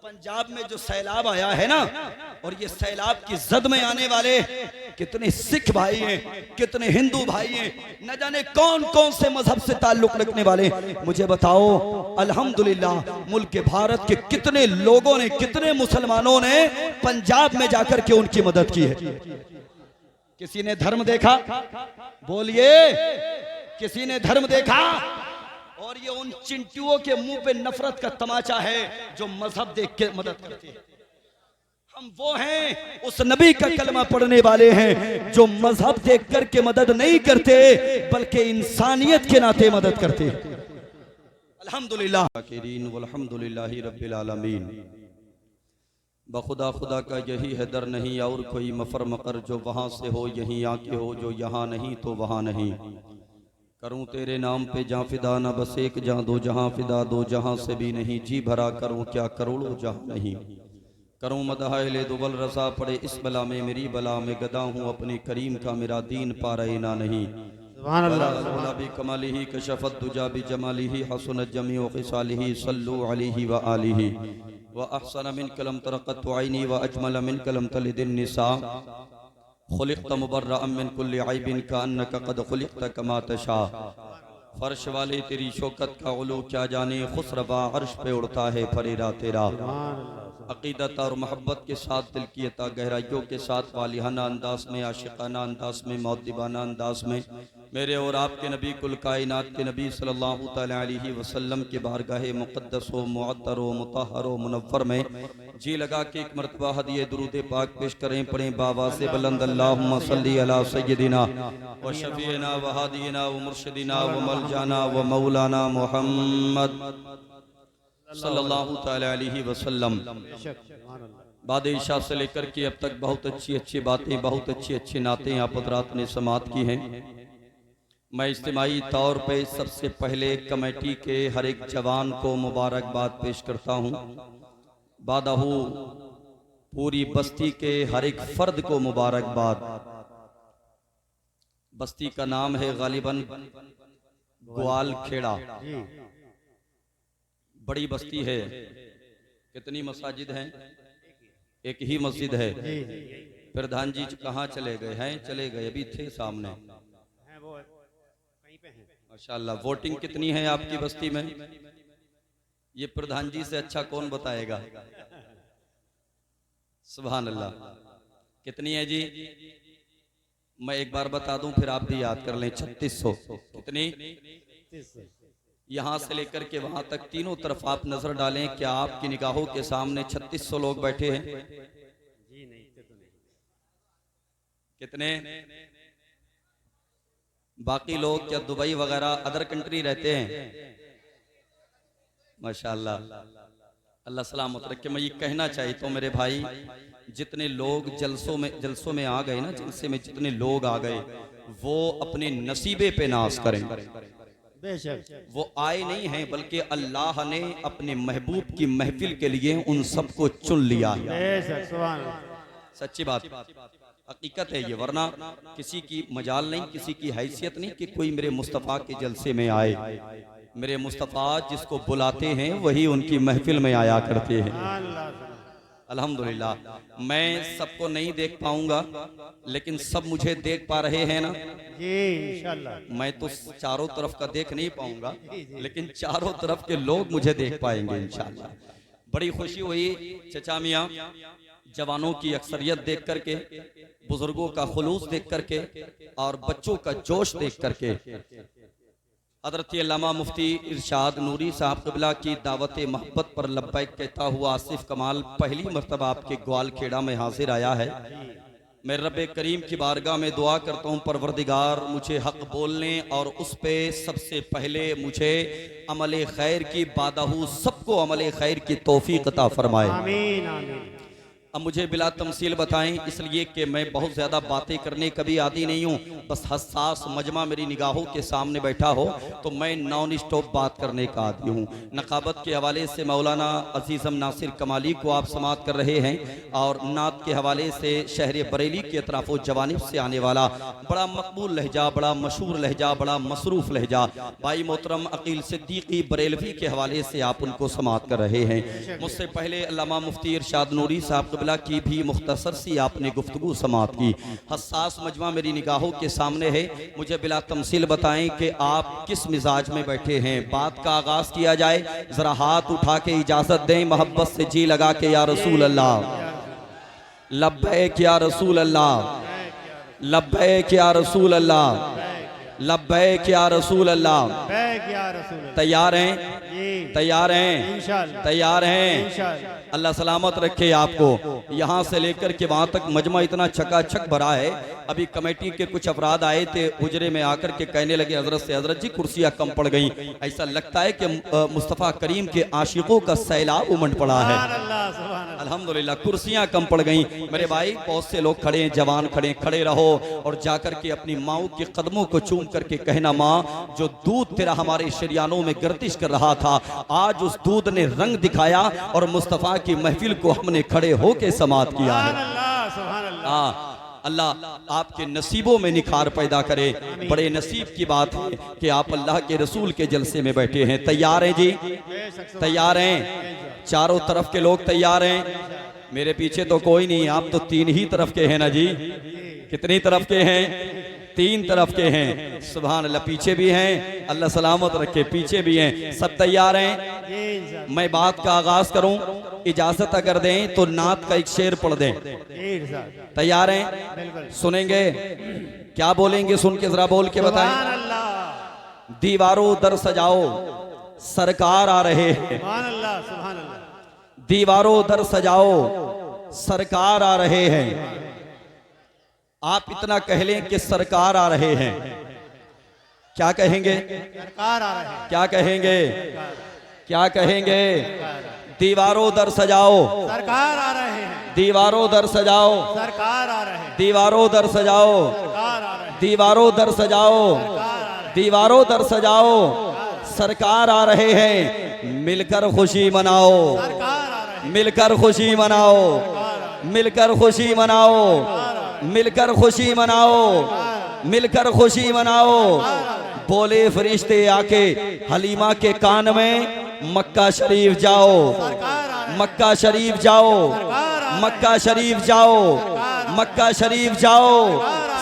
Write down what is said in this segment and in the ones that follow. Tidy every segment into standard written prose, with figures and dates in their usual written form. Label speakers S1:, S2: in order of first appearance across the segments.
S1: पंजाब में जो सैलाब आया है ना, और ये सैलाब की जद में आने वाले कितने सिख भाई हैं, कितने हिंदू भाई हैं, न जाने कौन कौन से मजहब से ताल्लुक रखने वाले, मुझे बताओ अल्हम्दुलिल्लाह मुल्क भारत के कितने लोगों ने, कितने मुसलमानों ने पंजाब में जाकर के उनकी मदद की है। किसी ने धर्म देखा? बोलिए, किसी ने धर्म देखा? और ये उन चिंटुओं के मुंह पे नफरत का तमाचा है जो मजहब देख के मदद करते हैं। हम वो हैं, उस नबी का कलमा पढ़ने वाले हैं जो मजहब देख कर के मदद नहीं करते बल्कि इंसानियत के नाते मदद करते हैं। अल्हम्दुलिल्लाह वल्हम्दुलिल्लाहि रब्बिल आलमीन। बखुदा खुदा का यही है दर नहीं और कोई मफर मकर, जो वहाँ से हो यहीं आके हो, जो यहाँ नहीं तो वहाँ नहीं। करूँ तेरे नाम पे जहाँ फिदा न बस एक जहाँ, दो जहाँ फिदा दो जहाँ से भी नहीं। जी भरा करूँ क्या करोड़ों जहाँ नहीं। करूँ मदहाइले दुबल रसा पड़े इस बला में, मेरी बला में गदा हूँ अपने करीम का, मेरा दीन पारे ना नहीं। भी कमाली ही कशफत दुजा भी जमाली ही हसनत जमी व खिसालिही सल्लु अलैहि व आलिही व अहसन मिन कलम तरक़त आइनी व अजमल मिन कलम तलिदिन निसा खुलिक़त मुबर्रअम मिन कुल्लि ऐबिन कअन्नका क़द खुलिक़त कमा तशा। फर्श वाले तेरी शौकत का उलू क्या जाने, खुसरवा अर्श पे उड़ता है फरेरा तेरा। अकीदत और मोहब्बत के साथ दिल की अता गहराइयों के साथ वालिहाना अंदाज में, आशिकाना अंदाज में, मौदीबाना अंदाज में मेरे और आपके नबी कुल कायनात के नबी सल्लल्लाहु तआला अलैहि वसल्लम के बारगाह मुक़द्दस व मुअत्तर व मुतहहर व मुनव्वर में जी लगा के एक मरतबा हदिये दुरूद पाक पेश करें, पढ़ें बाबा से बुलंद अल्लाहुम्मा सल्ली अला सय्यदिना व शफीना व हादीना व मुर्शिदीना व मलजाना व मौलाना मुहम्मद सल्लल्लाहु तआला अलैहि वसल्लम। बाद इशा से लेकर के अब तक बहुत अच्छी अच्छी बातें, बहुत अच्छी अच्छी नातें आप हज़रात ने समात की हैं। मैं इज्तिमाई तौर पे सबसे पहले कमेटी के हर एक जवान को मुबारकबाद पेश करता हूँ। बादहू पूरी बस्ती के हर एक फर्द को मुबारकबाद। बस्ती का नाम है गालिबन ग्वाल खेड़ा, बड़ी बस्ती है। कितनी मसाजिद हैं? एक ही मस्जिद है। प्रधान जी कहाँ चले गए हैं? चले गए, अभी थे सामने। माशाअल्लाह। वोटिंग कितनी है आपकी बस्ती में? ये प्रधान जी से अच्छा कौन बताएगा? सुभान अल्लाह। कितनी है जी? मैं एक बार बता दूं फिर आप भी याद कर लें। 3600। कितनी? यहां से लेकर के वहां तक तीनों तरफ आप नजर डालें, क्या आपकी निगाहों के सामने 3600 लोग बैठे हैं? जी नहीं। कितने? बाकी लोग क्या दुबई वगैरह अदर कंट्री रहते हैं? माशाअल्लाह, अल्लाह सलामत रखे। मैं ये कहना चाहता हूँ मेरे भाई, जितने लोग जलसों में आ गए ना, जलसे में जितने लोग आ गए, वो अपने नसीबे पे नाज करें। वो आए नहीं हैं बल्कि अल्लाह ने अपने महबूब की महफिल के लिए उन सबको चुन लिया है। सच्ची बात, हकीकत है ये। वरना किसी की मजाल नहीं, किसी की हैसियत नहीं कि कोई मेरे मुस्तफ़ा के जलसे में आए। मेरे मुस्तफ़ा जिसको बुलाते हैं वही उनकी महफिल में आया करते हैं। अल्हम्दुलिल्लाह। मैं सबको नहीं देख पाऊंगा लेकिन सब मुझे देख पा रहे हैं ना जी, इंशाअल्लाह। मैं तो चारों तरफ का देख नहीं पाऊंगा लेकिन चारों तरफ के लोग मुझे देख पाएंगे इंशाअल्लाह। बड़ी खुशी हुई चचा मियाँ, जवानों की अक्सरियत देख करके, बुजुर्गों का खुलूस देख करके और बच्चों का जोश देख करके। हज़रत अल्लामा मुफ्ती इरशाद नूरी साहब क़िबला की दावत मोहब्बत पर लब्बैक कहता हुआ आसिफ कमाल पहली मरतबा आपके ग्वाल खेड़ा में हाजिर आया है। मैं रब्बे करीम की बारगाह में दुआ करता हूँ, परवरदिगार मुझे हक बोलने और उस पे सबसे पहले मुझे अमले खैर की, बादहू सबको अमले खैर की तौफीक अता फरमाए। आमीन आमीन। अब मुझे बिला तमसील बताएं, इसलिए कि मैं बहुत ज़्यादा बातें करने कभी आदी नहीं हूँ। बस हसास मजमा मेरी निगाहों के सामने बैठा हो तो मैं नॉन स्टॉप बात करने का आदी हूँ। नकाबत के हवाले से मौलाना अजीज़म नासिर कमाली को आप समात कर रहे हैं, और नात के हवाले से शहर बरेली के अतराफ़ो जवानिब से आने वाला बड़ा मकबूल लहजा, बड़ा मशहूर लहजा, बड़ा मसरूफ़ लहजा भाई मोहतरम अकील सिद्दीकी बरेलवी के हवाले से आप उनको समात कर रहे हैं। मुझसे पहले अल्लामा मुफ्ती इरशाद नूरी साहब की भी मुख्तसर सी आपने गुफ्तगू समात की। हसास मजमा मेरी निगाहों के सामने है। मुझे बिला तमसील बताएं कि आप किस मिजाज में बैठे हैं। बात का आगाज किया जाए, जरा हाथ उठा के इजाजत दें, मोहब्बत से जी लगा के या रसूल अल्लाह, लब्बैक या रसूल अल्लाह, लब्बैक या रसूल अल्लाह, लब्बैक या रसूल अल्लाह। तैयार हैं? तैयार हैं? तैयार हैं? अल्लाह सलामत रखे आपको। यहाँ से लेकर के वहाँ तक मजमा इतना चकाचक भरा है। अभी कमेटी के कुछ अफराद आए थे, हुजरे में आकर के कहने लगे हजरत से, हजरत जी कुर्सियाँ कम पड़ गई। ऐसा लगता है कि मुस्तफ़ा करीम के आशिकों का सैलाब उमड़ पड़ा है। अल्हम्दुलिल्लाह कुर्सियाँ कम पड़ गई। मेरे भाई बहुत से लोग खड़े हैं, जवान खड़े, खड़े रहो और जाकर के अपनी माओ के कदमों को चूम करके कहना, माँ जो दूध तेरा हमारे शरियानों में गर्दिश कर रहा था, आज उस दूध ने रंग दिखाया और मुस्तफ़ा की महफिल को हमने खड़े होके समात किया है। अल्लाह आपके नसीबों में निखार पैदा करे। बड़े नसीब की बात है कि आप अल्लाह के रसूल के जलसे में बैठे हैं। तैयार हैं जी? तैयार हैं? चारों तरफ के लोग तैयार हैं? मेरे पीछे तो कोई नहीं, आप तो तीन ही तरफ के हैं ना जी? कितनी तरफ के हैं? तीन तरफ के हैं। सुभान अल्लाह। पीछे भी हैं, अल्लाह सलामत रखे, पीछे भी हैं। सब तैयार हैं? मैं बात का आगाज करूं, इजाजत अगर दें तो नात का एक शेर पढ़ दें। तैयार हैं? सुनेंगे? क्या बोलेंगे? सुन के जरा बोल के बताएं। दीवारों दर सजाओ सरकार आ रहे हैं, दीवारों दर सजाओ सरकार आ रहे हैं। आप इतना कह लें कि सरकार आ रहे हैं। क्या कहेंगे? सरकार आ रहे हैं। क्या कहेंगे? क्या कहेंगे? दीवारों दर सजाओ सरकार आ रहे हैं, दीवारों दर सजाओ सरकार आ रहे हैं, दीवारों दर सजाओ सरकार आ रहे हैं, दीवारों दर सजाओ, दीवारों दर सजाओ सरकार आ रहे हैं। मिलकर खुशी मनाओ, मिलकर खुशी मनाओ, मिलकर खुशी मनाओ, मिलकर खुशी मनाओ, मिलकर खुशी मनाओ। बोले फरिश्ते आके हलीमा के कान में, मक्का शरीफ जाओ, मक्का शरीफ जाओ, मक्का शरीफ जाओ, मक्का शरीफ जाओ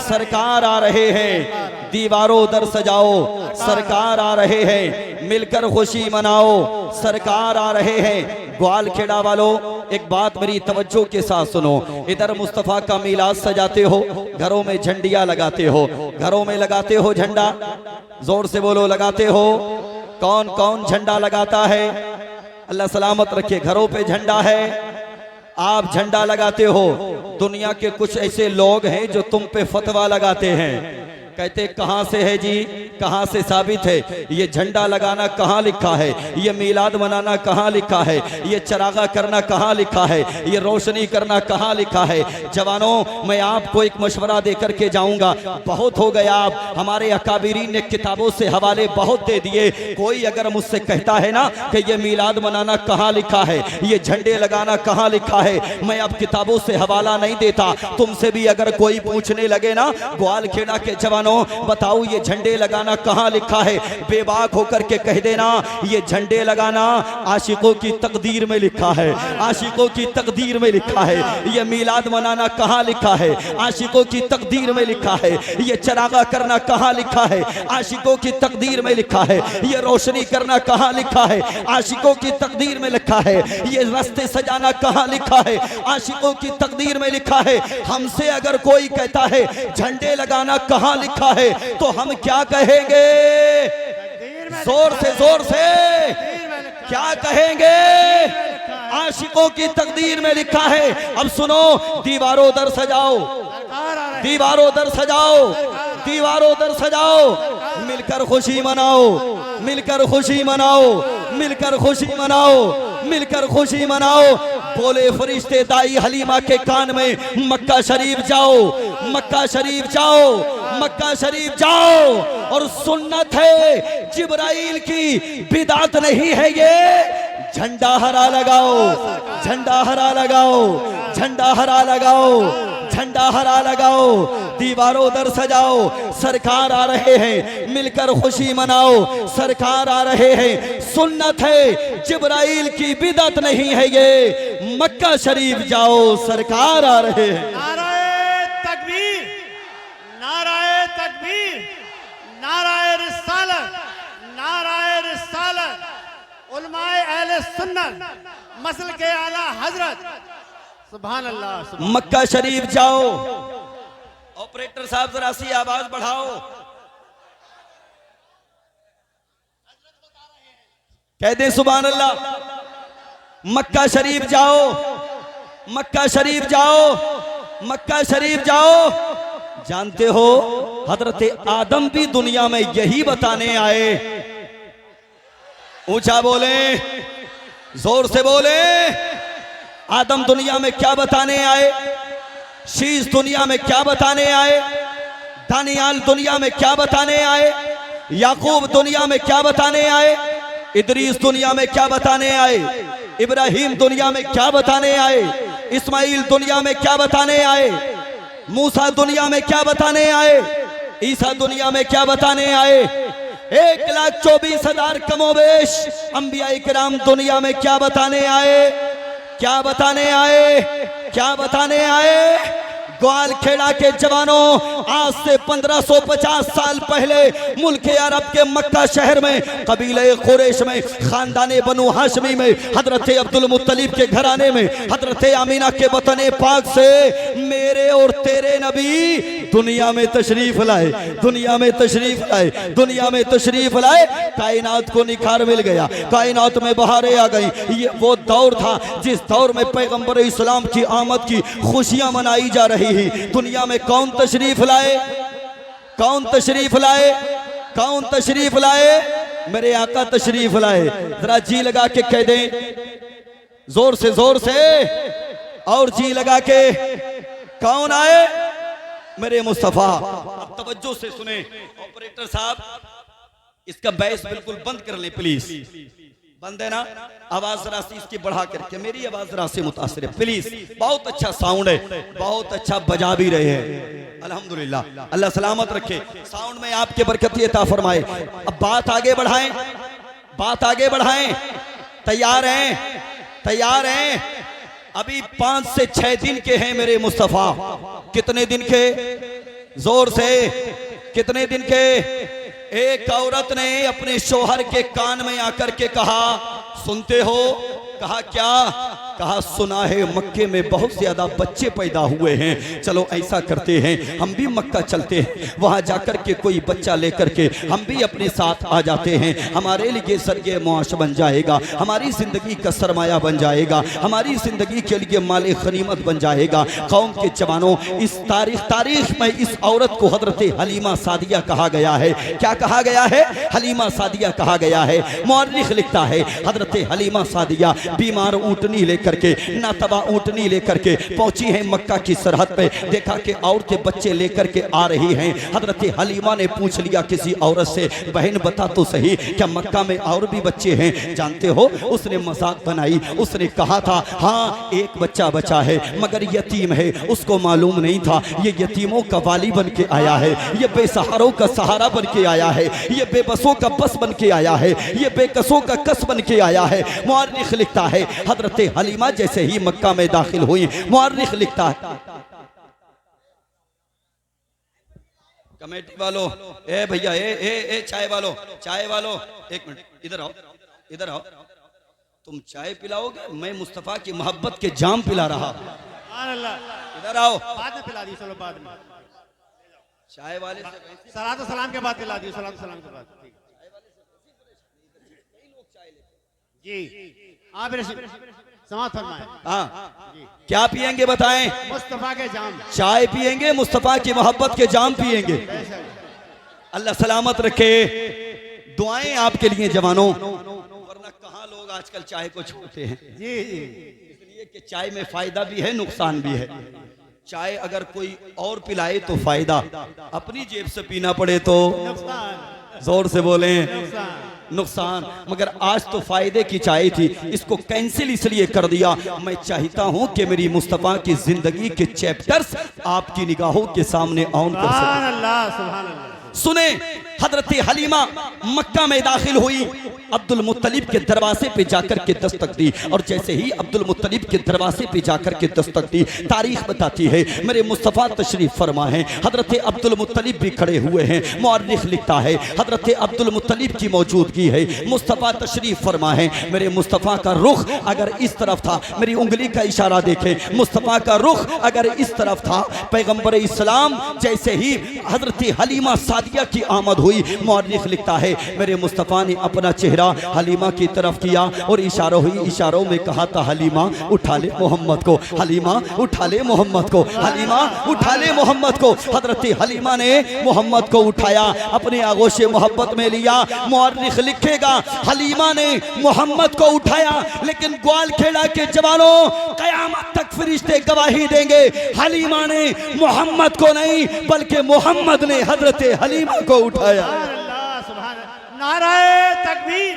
S1: सरकार आ रहे हैं। दीवारों दर सजाओ सरकार आ रहे हैं। मिलकर खुशी मनाओ सरकार आ रहे हैं। ग्वाल खेड़ा वालों एक बात मेरी तवज्जो के साथ सुनो। इधर मुस्तफ़ा का मीलाद सजाते हो, घरों में झंडियां लगाते हो, घरों में लगाते हो झंडा, जोर से बोलो लगाते हो। कौन कौन झंडा लगाता है? अल्लाह सलामत रखे। घरों पे झंडा है, आप झंडा लगाते हो। दुनिया के कुछ ऐसे लोग हैं जो तुम पे फतवा लगाते हैं, कहते कहां से है जी, कहां से साबित है? ये झंडा लगाना कहां लिखा है? ये मीलाद मनाना कहां लिखा है? ये चरागा करना कहां लिखा है? ये रोशनी करना कहां लिखा है? जवानों मैं आपको एक मशवरा देकर के जाऊंगा। बहुत हो गया, आप हमारे अकाबिरीन ने किताबों से हवाले बहुत दे दिए। कोई अगर मुझसे कहता है ना कि ये मीलाद मनाना कहां लिखा है, ये झंडे लगाना कहां लिखा है, मैं अब किताबों से हवाला नहीं देता। तुमसे भी अगर कोई पूछने लगे ना, ग्वाल खेड़ा के जवान बताओ ये झंडे लगाना कहां लिखा है, बेबाक होकर के कह देना ये झंडे लगाना आशिकों की तकदीर में लिखा है, आशिकों की तकदीर में लिखा है। ये मीलाद मनाना कहां लिखा है? आशिकों की तकदीर में लिखा है। ये चरागा करना कहां लिखा है? आशिकों की तकदीर में लिखा है। ये रोशनी करना कहां लिखा है? आशिकों की तकदीर में लिखा है। ये रास्ते सजाना कहां लिखा है? आशिकों की तकदीर में लिखा है। हमसे अगर कोई कहता है झंडे लगाना कहां लिखा है तो हम क्या कहेंगे? जोर से क्या कहेंगे? आशिकों की तकदीर में लिखा है। अब सुनो, दीवारों दर सजाओ, दीवारों दर सजाओ, दीवारों दर सजाओ, मिलकर खुशी मनाओ, मिलकर खुशी मनाओ, मिलकर खुशी मनाओ, मिलकर खुशी मनाओ। बोले फरिश्ते दाई हलीमा के कान में, मक्का शरीफ जाओ, मक्का शरीफ जाओ, मक्का शरीफ जाओ। और सुन्नत है जिब्राइल की, बिदात नहीं है ये। झंडा हरा लगाओ, झंडा हरा लगाओ, झंडा हरा लगाओ, झंडा हरा लगाओ। दीवारों दर सजाओ, सरकार आ रहे हैं, मिलकर खुशी मनाओ। सरकार आ रहे हैं, सुन्नत है जिब्राइल की, बिदअत नहीं है ये। मक्का शरीफ जाओ, सरकार आ रहे हैं।
S2: नाराए तकबीर, नाराए तकबीर, नाराए रिसालत, नाराए रिसालत। उलमाए अहले सुन्नत, मसल के आला हजरत, सुभान अल्लाह, सुभान।
S1: मक्का शरीफ जाओ। ऑपरेटर साहब जरा सी आवाज बढ़ाओ। कह दे सुभान अल्लाह। मक्का शरीफ जाओ, मक्का शरीफ जाओ, मक्का शरीफ जाओ। जानते हो हजरत आदम भी दुनिया में यही बताने आए। ऊंचा बोले, जोर से बोले। आदम दुनिया में क्या बताने आए? शीश दुनिया में क्या बताने आए? दानियाल दुनिया में क्या बताने आए? याकूब दुनिया में क्या बताने आए? इदरीस दुनिया में क्या बताने आए? इब्राहिम दुनिया में क्या बताने आए? इस्माइल दुनिया में क्या बताने आए? मूसा दुनिया में क्या बताने आए? ईसा दुनिया में क्या बताने आए? 1,24,000 कमोबेश अंबिया इकराम दुनिया में क्या बताने आए? क्या बताने आए? क्या बताने आए? ग्वाल खेड़ा के जवानों, आज से 1550 साल पहले मुल्क अरब के मक्का शहर में, कबीले कुरैश में, खानदाने बनु हाशमी में, हजरत अब्दुल मुत्तलिब के घराने में, हजरत आमीना के वतन पाक से मेरे और तेरे नबी दुनिया में तशरीफ लाए, दुनिया में तशरीफ लाए, दुनिया में तशरीफ लाए। कायनात को निखार मिल गया, कायनात में बहारें आ गई। ये वो दौर था जिस दौर में पैगंबर इस्लाम की आमद की खुशियां मनाई जा रही। दुनिया में कौन तशरीफ लाए? कौन तशरीफ लाए? कौन तशरीफ लाए? मेरे आका तशरीफ लाए। जरा जी लगा के कह दें, जोर से, जोर से और जी लगा के। कौन आए? मेरे मुस्तफा। अब तवज्जो से सुने ऑपरेटर साहब, इसका बैस बिल्कुल बंद कर ले प्लीज। बंद है ना? आवाज जरा सी इसकी बढ़ा करके, मेरी आवाज जरा से मुतासिर है प्लीज। बहुत अच्छा साउंड है, बहुत अच्छा बजा भी रहे हैं, अल्हम्दुलिल्लाह। अल्लाह सलामत रखे, साउंड में आपके बरकत अता फरमाए। अब बात आगे बढ़ाएं, बात आगे बढ़ाएं। तैयार हैं? तैयार हैं? अभी 5 से 6 दिन के हैं मेरे मुस्तफा। कितने दिन के? जोर से, कितने दिन के? एक औरत ने अपने शोहर के कान में आकर के कहा, सुनते हो? कहा क्या? कहा सुना है मक्के में बहुत ज्यादा बच्चे पैदा हुए हैं, चलो ऐसा करते हैं हम भी मक्का चलते हैं, वहां जाकर के कोई बच्चा लेकर के हम भी अपने साथ आ जाते हैं। हमारे लिए सरगे मुआश बन जाएगा, हमारी जिंदगी का सरमाया बन जाएगा, हमारी जिंदगी के लिए माले गनीमत बन जाएगा। कौम के जवानों, इस तारीख में इस औरत को हजरत हलीमा सादिया कहा गया है। क्या कहा गया है? हलीमा सादिया कहा गया है। मुअर्रिख लिखता है हजरत हलीमा सादिया बीमार ऊँटनी लेकर के, नातबा ऊँटनी लेकर के पहुंची है मक्का की सरहद पे। देखा कि औरतें बच्चे लेकर के आ रही हैं। हजरत हलीमा ने पूछ लिया किसी औरत से, बहन बता तो सही, क्या मक्का में और भी बच्चे हैं? जानते हो उसने मजाक बनाई, उसने कहा था हाँ एक बच्चा बचा है मगर यतीम है। उसको मालूम नहीं था ये यतीमों का वाली बन के आया है, ये बेसहारों का सहारा बन के आया है, ये बेबसों का बस बन के आया है, ये बेकसों का कस बन के आया है। मुअर्रिख लिखता है हजरत हलीमा जैसे ही मक्का में दाखिल हुई, मुअर्रिख लिखता है, कमेटी वालों, ए भैया, ए चाय वालों, चाय वालों, एक मिनट इधर आओ, इधर आओ। तुम चाय पिलाओगे? मैं मुस्तफा की मोहब्बत के जाम पिला रहा। इधर आओ।
S2: बाद में पिला दी, चलो बाद में।
S1: चाय वाले
S2: सलातो सलाम के बाद पिला दी, सलातो सलाम के बाद। जी हाँ, समाप्त फरमाएं।
S1: हाँ, क्या पिएंगे बताएं?
S2: मुस्तफा के जाम।
S1: चाय पिएंगे, मुस्तफा की मोहब्बत के जाम पिएंगे। अल्लाह सलामत रखे। दुआएं आपके लिए जवानों, वरना कहाँ लोग आजकल चाय को छोड़ते हैं,
S2: जी जी।
S1: इसलिए कि चाय में फायदा भी है नुकसान भी है। चाय अगर कोई और पिलाए तो फायदा, अपनी जेब से पीना पड़े तो
S2: नुकसान
S1: जोर से बोलें
S2: नुकसान।
S1: नुकसान। मगर आज तो फायदे की चाय थी, इसको कैंसिल इसलिए कर दिया। मैं चाहता हूं कि मेरी मुस्तफा की जिंदगी के चैप्टर्स आपकी निगाहों के सामने ऑन कर सकें।
S2: सुभान अल्लाह सुभान अल्लाह।
S1: सुने, हजरत हलीमा मक्का में दाखिल हुई, अब्दुल मुत्तलिब के दरवाजे पे जाकर के दस्तक दी, और जैसे ही अब्दुल मुत्तलिब के दरवाजे पे जाकर के दस्तक दी, तारीख बताती है मेरे मुस्तफ़ा तशरीफ फरमा है, हजरत अब्दुल मुत्तलिब भी खड़े हुए हैं। मुअर्रिख लिखता है हजरत अब्दुल मुत्तलिब की मौजूदगी है, मुस्तफ़ा तशरीफ फरमा है। मेरे मुस्तफ़ा का रुख अगर इस तरफ था, मेरी उंगली का इशारा देखे, मुस्तफ़ा का रुख अगर इस तरफ था, पैगंबर इस्लाम जैसे ही हजरत हलीमा सादिया की आमद हुई, मुअर्रिख लिखता है मेरे मुस्तफ़ा ने अपना चेहरा हलीमा की तरफ किया और इशारों में कहा था, हलीमा उठा ले मोहम्मद को, हलीमा उठा ले मोहम्मद को, हलीमा उठा ले मोहम्मद को। हजरत हलीमा ने मोहम्मद को उठाया, अपने आगोश मोहब्बत में लिया। मुअर्रिख लिखेगा हलीमा ने मोहम्मद को उठाया, लेकिन ग्वालखेड़ा के जवानों कयामत तक फरिश्ते गवाही देंगे, हलीमा ने मोहम्मद को नहीं बल्कि मोहम्मद ने हजरत हलीमा को उठाया।
S2: नाराए तकबीर,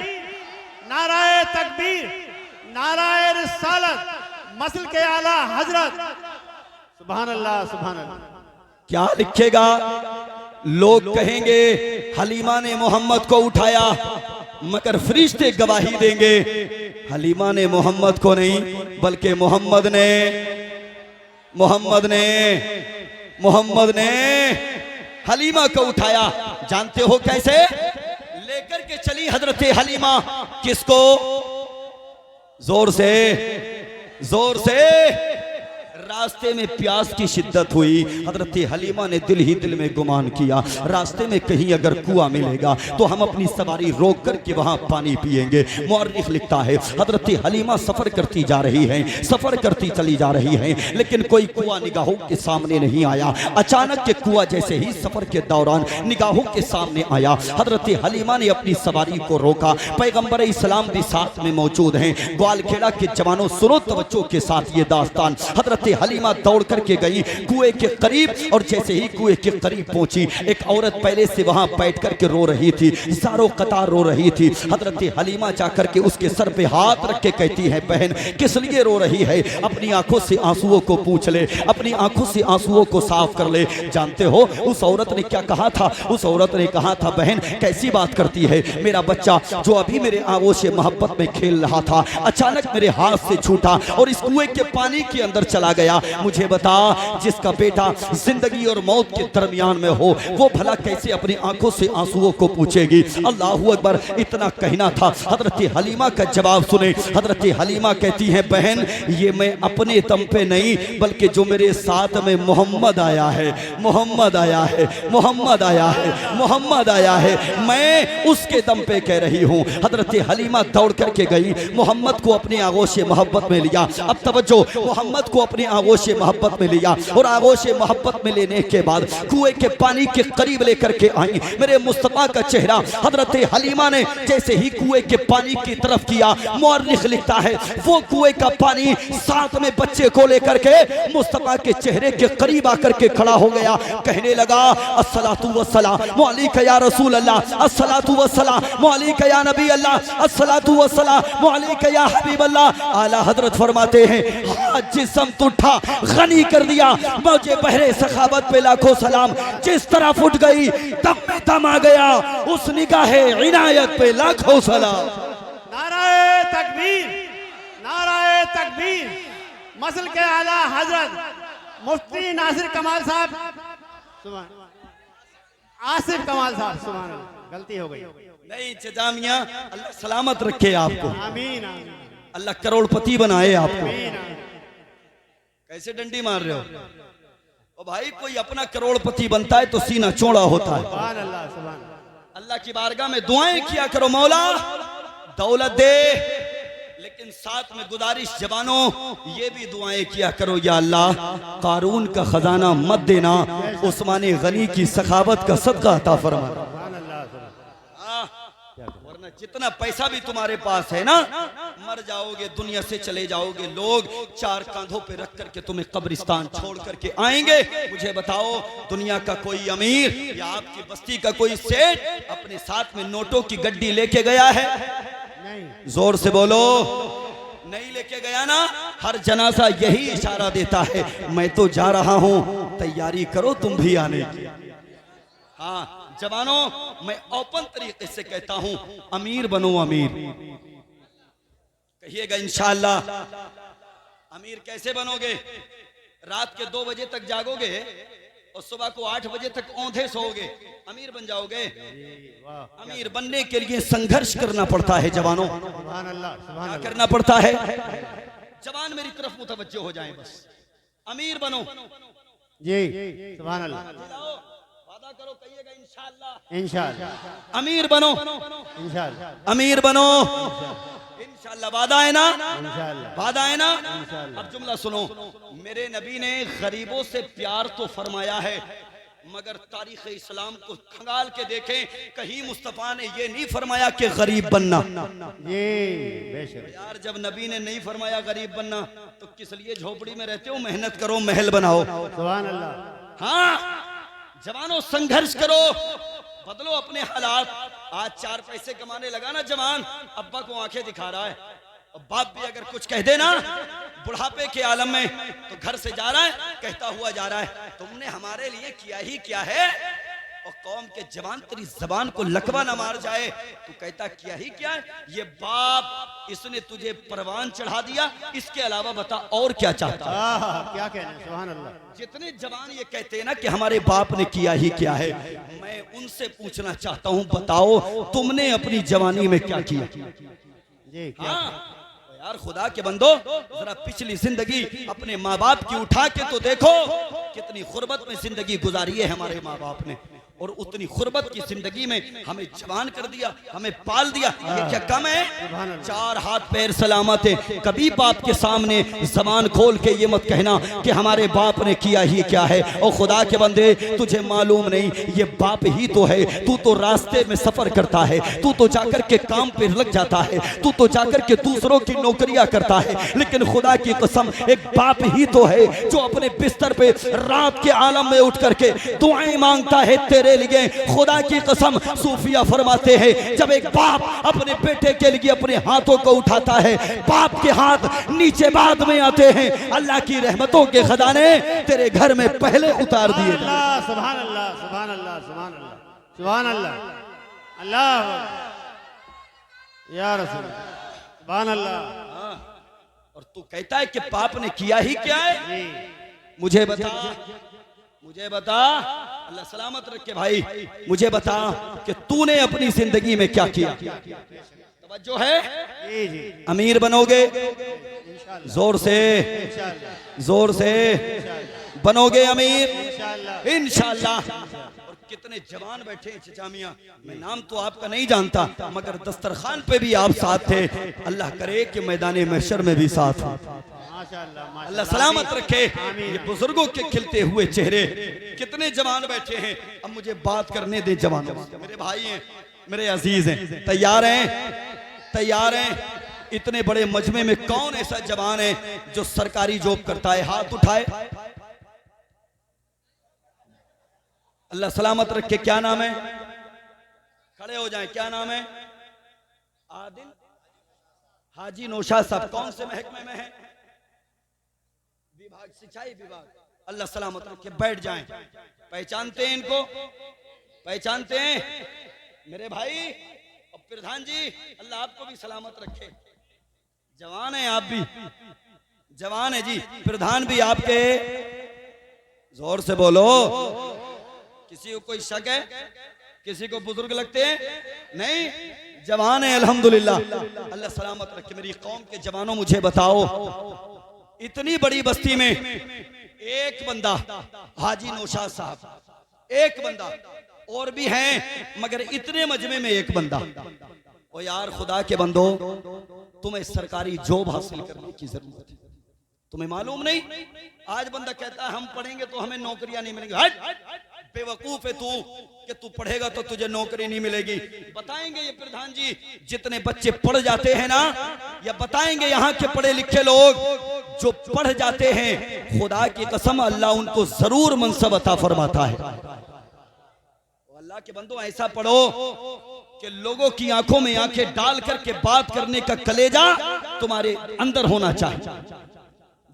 S2: नाराए तकबीर, नाराए रिसालत, मसल के आला हजरत। सुभान अल्लाह सुभान अल्लाह।
S1: क्या लिखेगा? लोग कहेंगे हलीमा ने मोहम्मद को उठाया, मगर फरिश्ते गवाही देंगे हलीमा ने मोहम्मद को नहीं बल्कि मोहम्मद ने हलीमा को उठाया। जानते हो कैसे? लेकर के चली हजरत हलीमा किसको? जोर से रास्ते में प्यास की शिद्दत हुई, हजरत हलीमा ने दिल ही दिल में गुमान किया, रास्ते में कहीं अगर कुआं मिलेगा तो हम अपनी सवारी रोक करके वहां पानी पिएंगे। मुअर्रिख लिखता है हजरत हलीमा सफर करती जा रही है, सफर करती चली जा रही है, लेकिन कोई कुआं निगाहों के सामने नहीं आया। अचानक के कुआं जैसे ही सफर के दौरान निगाहों के सामने आया, हजरत हलीमा ने अपनी सवारी को रोका। पैगंबर इस्लाम भी साथ में मौजूद हैं। ग्वालखेड़ा के जवानों सुनो तवज्जो के साथ ये दास्तान। हजरत हलीमा दौड़ करके गई कुएं के करीब, और जैसे ही कुएं के करीब पहुंची, एक औरत पहले से वहां बैठ करके रो रही थी, सारों कतार रो रही थी। हजरत हलीमा जाकर के उसके सर पे हाथ रख के कहती है, बहन किस लिए रो रही है? अपनी आंखों से आंसुओं को पूछ ले, अपनी आंखों से आंसुओं को साफ कर ले। जानते हो उस औरत ने क्या कहा था? उस औरत ने कहा था, बहन कैसी बात करती है, मेरा बच्चा जो अभी मेरे आगोश मोहब्बत में खेल रहा था अचानक मेरे हाथ से छूटा और इस कुएं के पानी के अंदर चला गया। मुझे बता, जिसका बेटा जिंदगी और मौत के दरमियान में हो, वो भला कैसे अपनी आंखों से आंसुओं को पूछेगी? अल्लाहू अकबर। इतना कहना था। हजरत हलीमा का जवाब सुने। हजरत हलीमा कहती है, बहन ये मैं अपने दम पे नहीं बल्कि जो मेरे साथ में मोहम्मद आया है, मोहम्मद आया है, मोहम्मद आया है, मोहम्मद आया है, मैं उसके दम पे कह रही हूँ। हजरत हलीमा दौड़ करके गई, मोहम्मद को अपने आगोश मोहब्बत में लिया। अब तवज्जो, मोहम्मद को अपने आगोश मोहब्बत में लिया और आगोश मोहब्बत में लेने के बाद कुएं के पानी के करीब लेकर के आई। मेरे मुस्तफा का चेहरा हजरत हलीमा ने जैसे ही कुएं के पानी की तरफ किया, मुअर्रिख लिखता है वो कुएं का पानी साथ में बच्चे को लेकर के मुस्तफा के चेहरे के करीब आकर के खड़ा हो गया। कहने लगा, अस्सलातु वस्सलामु अलैका या रसूल अल्लाह, अस्सलातु वस्सलामु अलैका या नबी अल्लाह, अस्सलातु वस्सलामु अलैका या हबीब अल्लाह। आला हजरत फरमाते हैं, आज जिस्म उठा गनी कर दिया, मुझे बहरे सखावत पे लाखों सलाम। जिस तरफ उठ गई तब में दम आ गया, उस निगाहे इनायत पे लाखों सलाम।
S2: नाराए तकबीर, नाराए तकबीर, मसल के आला हजरत मुफ्ती नासिर कमाल साहब, सुभान आसिफ कमाल साहब, सुभान अल्लाह, गलती हो गई।
S1: नहीं चजामिया, अल्लाह सलामत रखे आपको,
S2: आमीन आमीन,
S1: अल्लाह करोड़पति बनाए आपको।
S2: आमीन आमीन।
S1: कैसे डंडी मार रहे हो? ओ भाई, कोई अपना करोड़पति बनता है तो सीना चौड़ा होता है।
S2: सुभान अल्लाह, सुभान अल्लाह।
S1: अल्लाह की बारगाह में दुआएं किया करो, मौला दौलत दे, लेकिन साथ में गुजारिश जवानों ये भी दुआएं किया करो, या अल्लाह कारून का खजाना मत देना, उस्मान गनी की सखावत का सदका अता फरमा,
S2: सुभान अल्लाह, सुभान।
S1: वरना जितना पैसा भी तुम्हारे पास है ना, मर जाओगे, दुनिया से चले जाओगे, लोग चार कांधों पे रख करके तुम्हें कब्रिस्तान छोड़ करके आएंगे। मुझे बताओ, दुनिया का कोई अमीर या आपकी बस्ती का कोई सेठ अपने साथ में नोटों की गड्डी लेके गया है?
S2: नहीं।
S1: जोर से बोलो, नहीं लेके गया ना। हर जनाजा यही इशारा देता है, मैं तो जा रहा हूं, तैयारी करो तुम भी आने की। हाँ जवानों, मैं ओपन तरीके से कहता हूं, अमीर बनो, अमीर। कहिएगा इंशाअल्लाह। अमीर कैसे बनोगे? रात के 2 बजे तक जागोगे और सुबह को 8 बजे तक औंधे सोओगे, अमीर बन जाओगे? अमीर बनने के लिए संघर्ष करना पड़ता है जवानों।
S2: सुभान अल्लाह, सुभान
S1: क्या
S2: अल्लाह।
S1: करना पड़ता है? जवान मेरी तरफ मुतवज्जो हो जाएं, बस अमीर बनो।
S2: जी, सुभान अल्लाह।
S1: वादा करो, कहिएगा इंशाअल्लाह।
S2: इंशाअल्लाह,
S1: अमीर बनो,
S2: इंशाअल्लाह,
S1: अमीर बनो, इंशाअल्लाह। वादा है ना?
S2: इंशाअल्लाह,
S1: वादा है ना?
S2: इंशाअल्लाह।
S1: अब जुमला सुनो, मेरे नबी ने गरीबों से प्यार तो फरमाया है, मगर तारीख इस्लाम को खंगाल के देखें, कहीं मुस्तफा ने ये नहीं फरमाया कि गरीब बनना।
S2: जी, बेशक।
S1: यार जब नबी ने नहीं फरमाया गरीब बनना, तो किस लिए झोपड़ी में रहते हो? मेहनत करो, महल बनाओ।
S2: सुभान अल्लाह।
S1: हाँ जवानों, संघर्ष करो, बदलो अपने हालात। आज 4 पैसे कमाने लगा ना जवान, अब्बा को आंखें दिखा रहा है, और बाप भी अगर कुछ कह देना बुढ़ापे के आलम में, तो घर से जा रहा है कहता हुआ जा रहा है, तुमने हमारे लिए किया ही क्या है? और कौम के जवान तेरी जबान को लकवा न मार जाए, तू कहता किया ही क्या है? ये बाप, इसने तुझे परवान चढ़ा दिया, इसके अलावा बता और क्या चाहता है?
S2: क्या कहना, सुभान अल्लाह।
S1: जितने जवान ये कहते हैं ना कि हमारे बाप ने किया ही क्या है, मैं उनसे पूछना चाहता हूं, बताओ तुमने अपनी जवानी में क्या किया?
S2: जी, क्या?
S1: हाँ यार, खुदा के बंदो, जरा पिछली जिंदगी अपने माँ बाप की उठा के तो देखो, कितनी खुर्बत में जिंदगी गुजारी है हमारे माँ बाप ने, और उतनी खुर्बत की जिंदगी में हमें जवान कर दिया, हमें पाल दिया। ये क्या कम है? 4 हाथ पैर सलामत है। कभी बाप के सामने जबान खोल के ये मत कहना कि हमारे बाप ने किया ही क्या है। और खुदा के बंदे, तुझे मालूम नहीं, ये बाप ही तो है। तू तो रास्ते में सफर करता है, तू तो जाकर के काम पे लग जाता है, तू तो जाकर के दूसरों की नौकरियां करता है, लेकिन खुदा की कसम, एक बाप ही तो है जो अपने बिस्तर पे रात के आलम में उठ करके दुआएं मांगता है तेरे लिए। खुदा की कसम, सूफिया फरमाते हैं, जब एक बाप अपने बेटे के लिए अपने हाथों को उठाता है, बाप के हाथ नीचे बाद में आते हैं, अल्लाह की रहमतों के खजाने तेरे घर में पहले उतार दिए।
S2: अल्लाह, सुभान अल्लाह, सुभान अल्लाह, सुभान अल्लाह, सुभान अल्लाह, अल्लाह या रसूल, सुभान अल्लाह।
S1: और तू कहता है कि बाप ने किया ही क्या है? मुझे बता, मुझे बता, अल्लाह सलामत रखे भाई, मुझे बता कि तूने अपनी जिंदगी में क्या किया? तवज्जो है?
S2: जी, जी,
S1: अमीर बनोगे,
S2: इंशाअल्लाह,
S1: जोर से,
S2: इंशाअल्लाह,
S1: जोर से बनोगे अमीर,
S2: इंशाअल्लाह,
S1: इंशाअल्लाह। और कितने जवान बैठे हैं चचा मियां, मैं नाम तो आपका नहीं जानता, मगर दस्तरखान पे भी आप साथ थे। अल्लाह करे कि मैदान महशर में भी साथ हो।
S2: माशाअल्लाह,
S1: अल्लाह सलामत रखे
S2: आमीन।
S1: ये बुजुर्गों के खिलते हुए चेहरे। कितने जवान बैठे हैं, अब मुझे बात करने दे जवानों। मेरे भाई हैं, मेरे अजीज हैं, तैयार हैं? तैयार हैं? इतने बड़े मजमे में कौन ऐसा जवान है जो सरकारी जॉब करता है? हाथ उठाए। अल्लाह सलामत रखे। क्या नाम है? खड़े हो जाएं। क्या नाम है? आदिल हाजी नौशाद साहब। कौन से महकमे में है? विभाग, सिंचाई विभाग। अल्लाह सलामत रखे। बैठ जाएं। पहचानते हैं इनको? पहचानते हैं मेरे भाई? और प्रधान जी, अल्लाह आपको भी सलामत रखे। जवान है आप भी, जवान है जी। प्रधान भी आपके, जोर से बोलो। किसी को कोई शक है? किसी को बुजुर्ग लगते हैं? नहीं, जवान है अल्हम्दुलिल्लाह। अल्लाह सलामत रखे। मेरी कौम के जवानों, मुझे बताओ, इतनी बड़ी बस्ती में एक बंदा, हाजी नौशाद साहब, एक बंदा, और भी हैं मगर इतने मजमे में एक बंदा। ओ यार खुदा के बंदो, तुम्हें सरकारी जॉब हासिल करने की जरूरत है। तुम्हें मालूम नहीं, आज बंदा कहता है हम पढ़ेंगे तो हमें नौकरियां नहीं मिलेंगी। हट, बेवकूफ है तू कि तू पढ़ेगा तो तुझे नौकरी नहीं मिलेगी। बताएंगे ये प्रधान जी जितने बच्चे पढ़ जाते हैं ना, या बताएंगे यहाँ के पढ़े लिखे लोग जो पढ़ जाते हैं, खुदा की कसम अल्लाह उनको जरूर मनसब अता फरमाता है। अल्लाह के बंदो ऐसा पढ़ो कि लोगों की आंखों में आंखें डाल करके बात करने का कलेजा तुम्हारे अंदर होना चाहिए।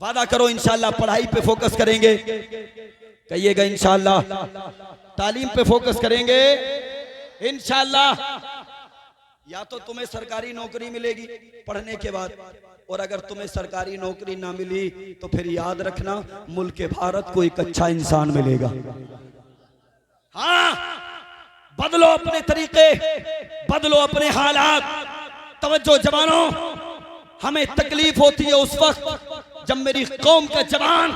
S1: वादा करो इंशाअल्लाह पढ़ाई पे फोकस करेंगे, कहिएगा इंशाअल्लाह तालीम पे फोकस करेंगे इंशाअल्लाह। या तो तुम्हें सरकारी नौकरी मिलेगी पढ़ने के बाद, और अगर तुम्हें सरकारी नौकरी ना मिली तो फिर याद रखना मुल्क भारत को एक अच्छा इंसान मिलेगा। हाँ, बदलो अपने तरीके, बदलो अपने हालात। तवज्जो जवानों, हमें तकलीफ होती है उस वक्त जब मेरी कौम का जवान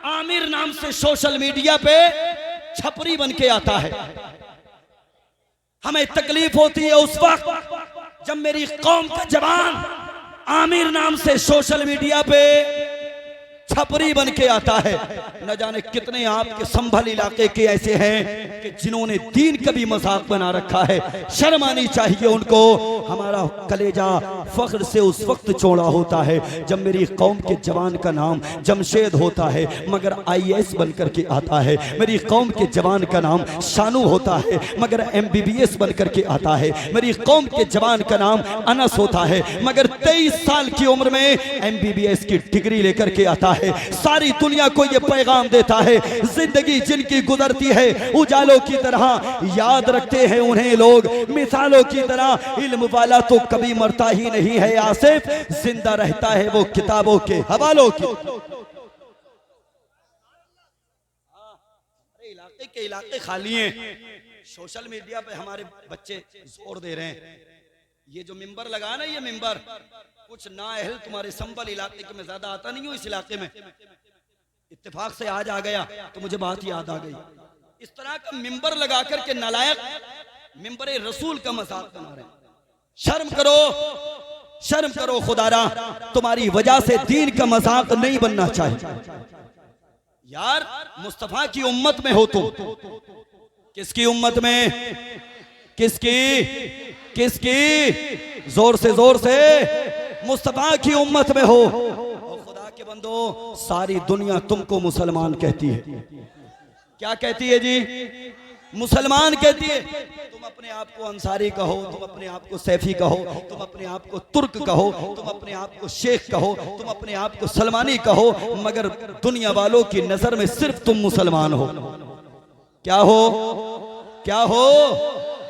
S1: आमिर नाम से सोशल मीडिया पे छपरी बन के आता है। हमें तकलीफ होती है उस वक्त जब मेरी कौम का जवान आमिर नाम से सोशल मीडिया पे छपरी बन के आता है। न जाने कितने आपके संभल इलाके के ऐसे हैं कि जिन्होंने दीन का भी मजाक बना रखा है। शर्म आनी चाहिए उनको। हमारा कलेजा फख्र से उस वक्त चौड़ा होता है जब मेरी कौम के जवान का नाम जमशेद होता है मगर IAS बन करके आता है। मेरी कौम के जवान का नाम शानू होता है मगर MBBS बन करके आता है। मेरी कौम के जवान का नाम अनस होता है मगर 23 साल की उम्र में MBBS की डिग्री लेकर के आता है। सारी दुनिया को ये पैगाम देता है, जिंदगी जिनकी गुजरती है उजालों की तरह याद रखते हैं उन्हें लोग मिसालों की तरह। इल्म वाला तो कभी मरता ही नहीं है आसिफ, जिंदा रहता है वो किताबों के हवालों की। इलाके के इलाके खाली हैं, सोशल मीडिया पे हमारे बच्चे जोर दे रहे हैं। ये जो मिंबर लगा ना, ये मिंबर कुछ नाअहल तुम्हारे संबल इलाके के, मैं ज्यादा आता नहीं हूँ इस इलाके में, इत्तेफाक से आज आ गया तो मुझे बात याद आ गई। इस तरह का मिंबर लगा करके नालायक मिंबर रसूल का मजाक बना रहे हैं। शर्म करो, शर्म करो खुदारा, तुम्हारी वजह से दीन का मजाक नहीं बनना चाहिए यार। मुस्तफा की उम्मत में हो तुम, किसकी उम्मत में, किसकी किसकी, जोर से मुस्तफा की उम्मत में हो। और खुदा के बंदो, सारी दुनिया तुमको मुसलमान कहती है। क्या कहती है जी? मुसलमान कहती है। तुम अपने आप को अंसारी कहो, तुम अपने आप को सैफी कहो, तुम अपने आप को तुर्क कहो, तुम अपने आप को शेख कहो, तुम अपने आप को सलमानी कहो, मगर दुनिया वालों की नजर में सिर्फ तुम मुसलमान हो। क्या हो? क्या हो?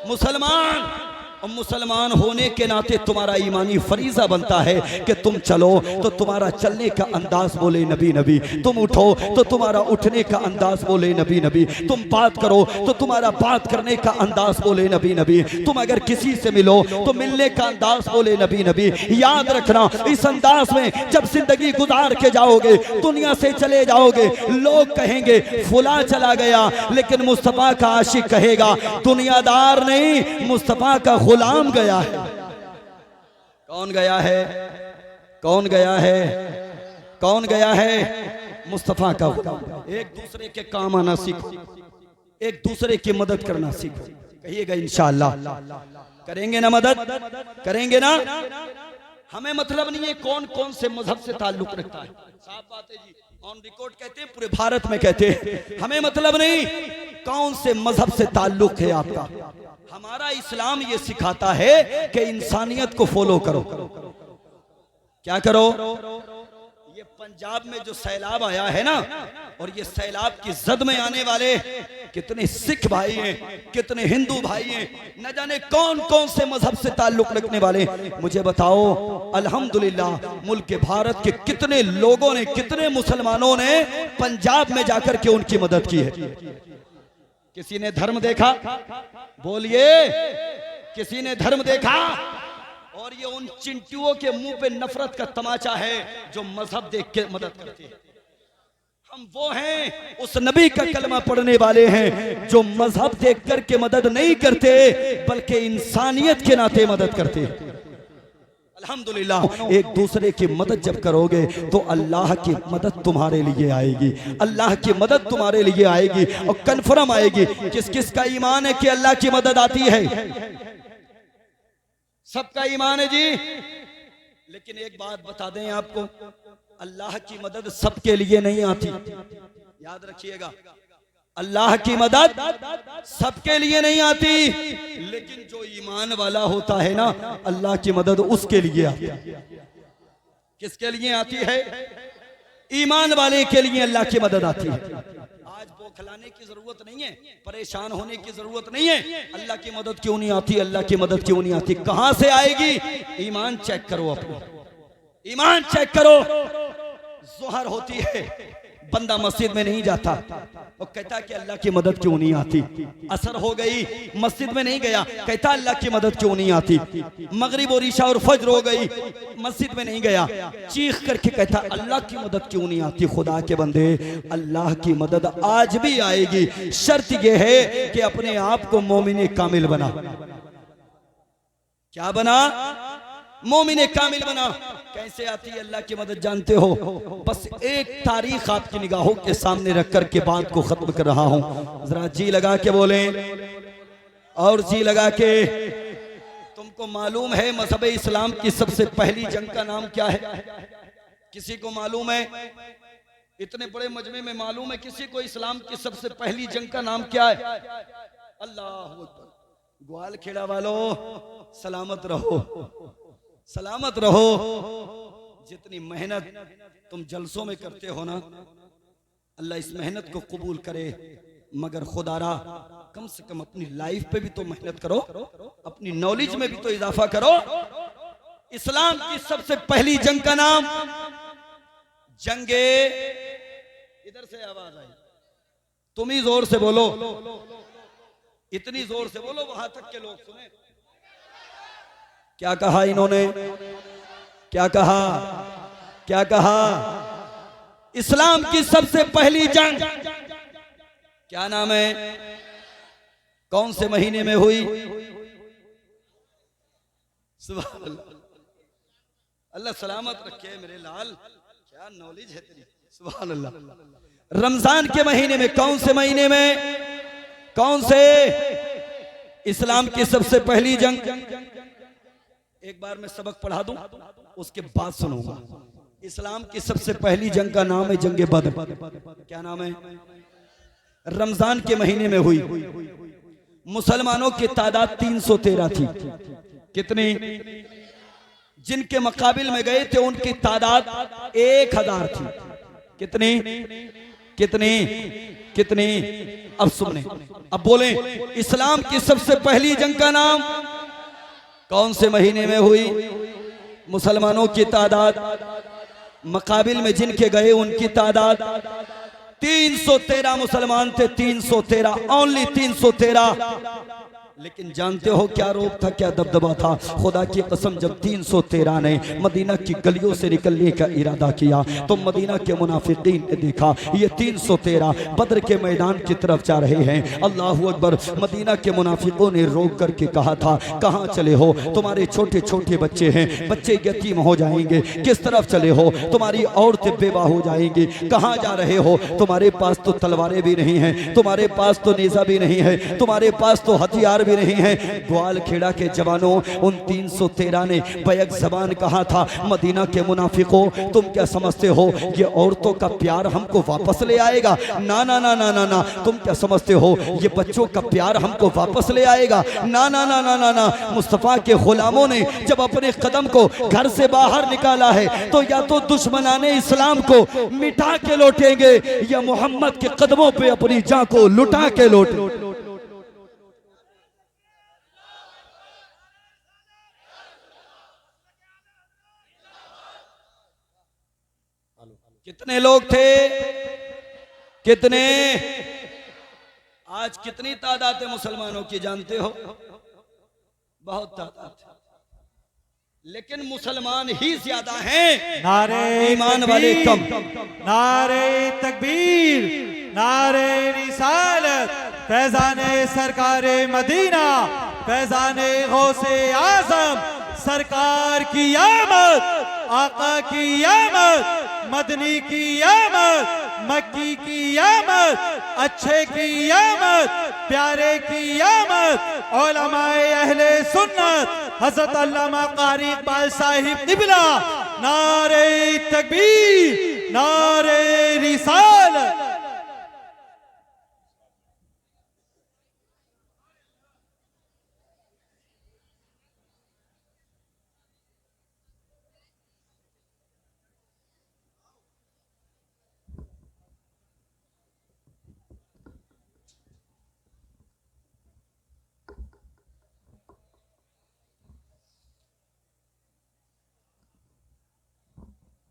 S1: मुसलमान। और मुसलमान होने के नाते तुम्हारा ईमानी फरीजा बनता है कि तुम चलो तो तुम्हारा चलने का अंदाज बोले नबी नबी, तुम उठो तो तुम्हारा उठने का अंदाज बोले नबी नबी, तुम बात करो तो तुम्हारा बात करने का अंदाज बोले नबी नबी, तुम अगर किसी से मिलो तो मिलने का अंदाज बोले नबी नबी। याद रखना, इस अंदाज में जब जिंदगी गुजार के जाओगे, दुनिया से चले जाओगे, लोग कहेंगे फुला चला गया, लेकिन मुस्तफा का आशिक कहेगा दुनियादार नहीं, मुस्तफा का गुलाम गया है। कौन गया है? कौन गया है? कौन गया है? मुस्तफा का गुलाम। एक दूसरे के काम आना सीखो, एक दूसरे की मदद करना सीखो। कहिएगा इंशाअल्लाह करेंगे ना, मदद करेंगे ना। हमें मतलब नहीं है कौन कौन से मजहब से ताल्लुक रखता है, साफ बात है जी, ऑन रिकॉर्ड कहते हैं, पूरे भारत में कहते हैं। हमें मतलब नहीं कौन से मजहब से ताल्लुक है आपका। हमारा इस्लाम ये सिखाता है कि इंसानियत को फॉलो करो। क्या करो? ये पंजाब में जो सैलाब आया है ना, और ये सैलाब की जद में आने वाले कितने सिख भाई हैं, कितने हिंदू भाई हैं, न जाने कौन कौन से मजहब से ताल्लुक रखने वाले, मुझे बताओ। अल्हम्दुलिल्लाह मुल्क भारत के कितने लोगों ने, कितने मुसलमानों ने पंजाब में जाकर के उनकी मदद की है। किसी ने धर्म देखा? बोलिए, किसी ने धर्म देखा? और ये उन चिंटुओं के मुंह पे नफरत का तमाचा है जो मजहब देख के मदद करते हैं। हम वो हैं, उस नबी का कलमा पढ़ने वाले हैं जो मजहब देख करके मदद नहीं करते बल्कि इंसानियत के नाते मदद करते हैं। अल्हम्दुलिल्लाह एक दूसरे की मदद जब करोगे तो अल्लाह की मदद तुम्हारे लिए आएगी, अल्लाह की मदद तुम्हारे लिए आएगी और कन्फर्म आएगी। किस किस का ईमान है कि अल्लाह की मदद आती है? सबका ईमान है जी। लेकिन एक बात बता दें आपको, अल्लाह की मदद सबके लिए नहीं आती, याद रखिएगा। अल्लाह की मदद सबके लिए नहीं आती, लेकिन जो ईमान वाला होता है ना, अल्लाह की मदद उसके लिए आती है। किसके लिए आती है? ईमान वाले के लिए अल्लाह की मदद आती है। आज बौखलाने की जरूरत नहीं है, परेशान होने की जरूरत नहीं है। अल्लाह की मदद क्यों नहीं आती, अल्लाह की मदद क्यों नहीं आती? कहां से आएगी? ईमान चेक करो अपना, ईमान चेक करो। जोहर होती है, बंदा मस्जिद में नहीं जाता और कहता कि अल्लाह की मदद क्यों नहीं आती। असर हो गई, मस्जिद में नहीं गया, कहता अल्लाह की मदद क्यों नहीं आती। मगरिब और ईशा और फज्र हो गई, मस्जिद में नहीं गया, चीख करके कहता अल्लाह की मदद क्यों नहीं आती। खुदा के बंदे, अल्लाह की मदद आज भी आएगी, शर्त यह है कि अपने आप को मोमिन कामिल बना। क्या बना? मोमिन कामिल बना। कैसे आती है अल्लाह की मदद जानते हो? बस एक तारीख आपकी निगाहों के सामने रख कर के बात को खत्म कर रहा हूं। जरा जी लगा के बोले, और जी लगा के। तुमको मालूम है मजहब इस्लाम की सबसे पहली जंग का नाम क्या है? किसी को मालूम है? इतने बड़े मजमे में मालूम है किसी को इस्लाम की सबसे पहली जंग का नाम क्या है? अल्लाह अकबर। ग्वाल खेड़ा वालों, सलामत रहो, सलामत रहो। जितनी मेहनत तुम जलसों में करते हो ना, अल्लाह इस मेहनत को कबूल करे, मगर खुदारा कम से कम अपनी लाइफ पे भी तो मेहनत करो, अपनी नॉलेज में भी तो इजाफा करो। इस्लाम की सबसे पहली जंग का नाम जंगे, इधर से आवाज आई, तुम ही जोर से बोलो, इतनी जोर से बोलो वहां तक के लोग सुने। क्या कहा इन्होंने? क्या कहा? क्या कहा? इस्लाम की सबसे पहली जंग क्या नाम है? कौन से महीने में हुई? सुभान अल्लाह, अल्लाह सलामत रखे मेरे लाल, क्या नॉलेज है तेरी। सुभान अल्लाह। रमजान के महीने में। कौन से महीने में? कौन से? इस्लाम की सबसे पहली जंग। एक बार मैं सबक पढ़ा दूं, उसके बाद सुनूंगा। इस्लाम की सबसे पहली जंग का नाम है जंगे बद्र। क्या नाम है? रमजान के महीने में हुई। मुसलमानों की तादाद 313 थी। कितनी? जिनके मुकाबिल में गए थे उनकी तादाद 1000 थी। कितनी? कितनी? कितनी? अब सुने, अब बोले, इस्लाम की सबसे पहली जंग का नाम कौन से महीने में हुई? मुसलमानों की तादाद मुकाबिल में जिनके गए उनकी तादाद 313 मुसलमान थे। 313, ओनली 313। लेकिन जानते हो क्या रोक था, क्या दबदबा था? खुदा की कसम, जब 313 ने मदीना की गलियों से निकलने का इरादा किया तो मदीना के मुनाफिकीन ने देखा ये 313 बद्र के मैदान की तरफ जा रहे हैं। अल्लाह अकबर। मदीना के मुनाफिकों ने रोक करके कहा था, कहाँ चले हो? तुम्हारे छोटे छोटे बच्चे हैं, बच्चे यतीम हो जाएंगे। किस तरफ चले हो? तुम्हारी औरतें बेवा हो जाएंगी। कहाँ जा रहे हो? तुम्हारे पास तो तलवारें भी नहीं हैं, तुम्हारे पास तो नेजा भी नहीं है, तुम्हारे पास तो हथियार भी नहीं है। ग्वाल खेड़ा के जवानों, उन 313 ने बैक जबान कहा था, मदीना के मुनाफिकों, तुम क्या समझते हो ये औरतों का प्यार हमको वापस ले आएगा? ना ना ना ना ना ना। तुम क्या समझते हो ये बच्चों का प्यार हमको वापस ले आएगा? ना ना ना ना ना ना। मुस्तफा के गुलामों ने जब अपने कदम को घर से बाहर निकाला है तो या तो दुश्मनाने इस्लाम को मिटा के लौटेंगे या मोहम्मद के कदमों पे अपनी जान को लुटा के लौटेंगे। कितने लोग थे? कितने? आज कितनी तादाद है मुसलमानों की जानते हो? बहुत तादाद है, लेकिन मुसलमान ही ज्यादा हैं,
S3: नारे
S1: ईमान वाले कम।
S3: नारे तकबीर, नारे रिसालत, फैजाने सरकारे मदीना, फैजाने गौसे आजम सरकार की आमद, आका की आमद, मदनी की आमद, मक्की की आमद, अच्छे की आमद, प्यारे की आमद, उलमाए अहले सुन्नत हजरत अल्लामा कारी इकबाल साहिब किबला, नारे तकबीर, नारे रिसालत।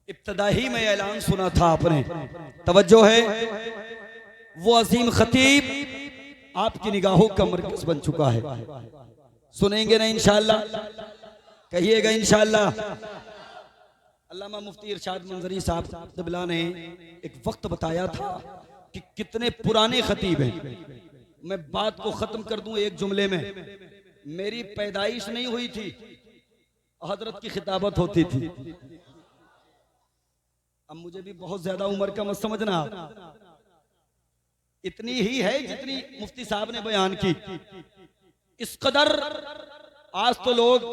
S1: इब्तदा ही में ऐलान सुना था आपने, तवज्जो है। वो अजीम खतीब आपकी निगाहों का मरकज बन चुका है। सुनेंगे ना इंशाअल्लाह, कहिएगा इंशाअल्लाह। अल्लामा मुफ्ती इरशाद मंजरी साहब क़िबला ने एक वक्त बताया था कि कितने पुराने खतीब हैं। मैं बात को खत्म कर दूं एक जुमले में। मेरी पैदाइश नहीं हुई थी, हजरत की खिताबत होती थी। अब मुझे भी बहुत ज्यादा उम्र का मत समझना, इतनी ही है जितनी मुफ्ती साहब ने बयान की। इस कदर आज तो लोग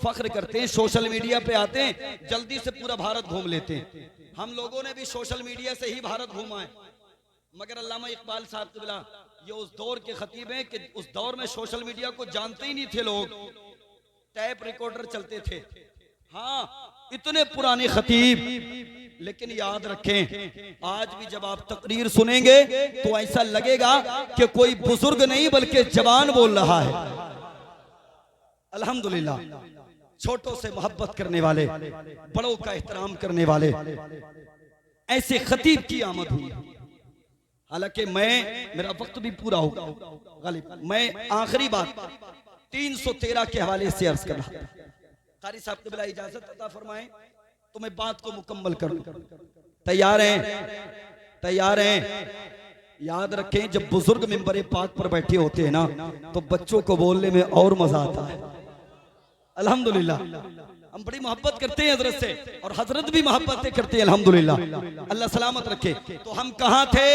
S1: फख्र करते हैं, सोशल मीडिया पे आते हैं, जल्दी से पूरा भारत घूम लेते हैं। हम लोगों ने भी सोशल मीडिया से ही भारत घूमा है, मगर अल्लामा इकबाल साहब क़िबला ये उस दौर के खतीब हैं कि उस दौर में सोशल मीडिया को जानते ही नहीं थे लोग, टैप रिकॉर्डर चलते थे। हाँ, इतने पुराने खतीब, लेकिन याद रखें आज भी जब आप तकरीर सुनेंगे तो ऐसा लगेगा कि कोई बुजुर्ग नहीं बल्कि जवान बोल रहा है। अल्हम्दुलिल्लाह, छोटों से मोहब्बत करने वाले, बड़ों का एहतराम करने वाले ऐसे खतीब की आमद हुई। हालांकि मेरा वक्त भी पूरा होगा गालिब, मैं आखिरी बात 313 के हवाले से अर्ज कर रहा था। कारी साहब क़िबला इजाजत अता फरमाएं तो मैं बात को मुकम्मल करूं। तैयार हैं? तैयार हैं? याद रखें, जब बुजुर्ग मिंबर पाक पर बैठे होते हैं ना तो बच्चों को बोलने में और मजा आता है। अल्हम्दुलिल्लाह, हम बड़ी मोहब्बत करते हैं हजरत से, और हजरत भी मोहब्बतें करते हैं अल्हम्दुलिल्लाह। अल्लाह सलामत रखे। तो हम कहां थे,